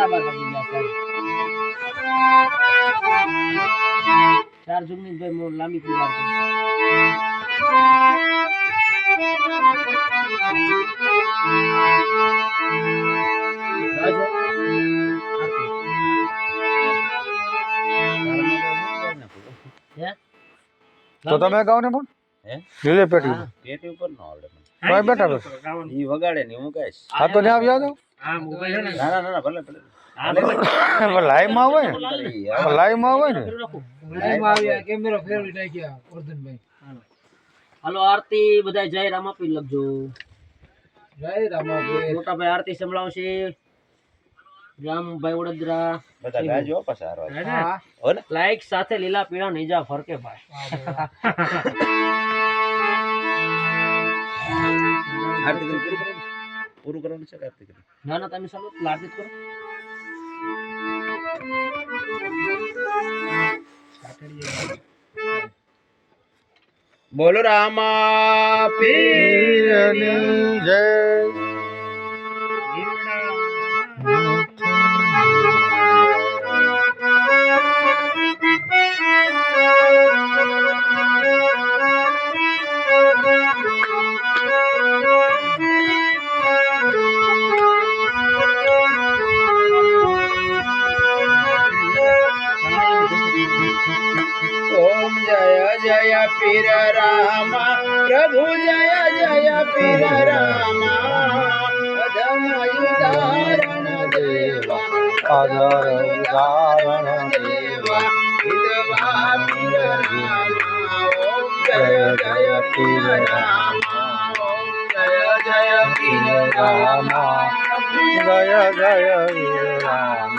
બરાબર કરી જશે 4 જુગની ભાઈ મો લાંબી પૂજા તો તમે ગાવ ને પણ હે લીલે પેટી પેટી ઉપર ન આવડે મને ભાઈ બેઠા બેઠા ઈ વગાડે ને હું કહીશ હા તો ને આવ્યા તો હા મોબાઈલ હે ને ના ના ના ભલે ભલે લાઈવ માં હોય ને લાઈવ માં હોય ને લાઈવ આવ્યા કેમેરો ફેરવી નાખ્યા વર્ધનભાઈ હાલો આરતી બધાય જય રામ આપી લખજો જય રામાભાઈ મોટા ભાઈ આરતી સંભળાવશે રામભાઈ વડોદરા બધા ગાજો પાછા હારવા હા હો ને લાઈક સાથે લીલા પીળા નીજા ફરકે ભાઈ આરતી કરી પૂરું કરવાનું છે કે આરતી કરી ના ના તમે ચાલો લાડતી કરો બોલો રામા પીરની જય ओम जय जय पीर रामा प्रभु जय जय पीर रामा अधमयुदारण देवा આધાર ઉદાહરણ देवा विधवा पीर रामा ओम જય जय જય પીર रामा ओम जय जय पीर रामा રામા જય જય વીર રામ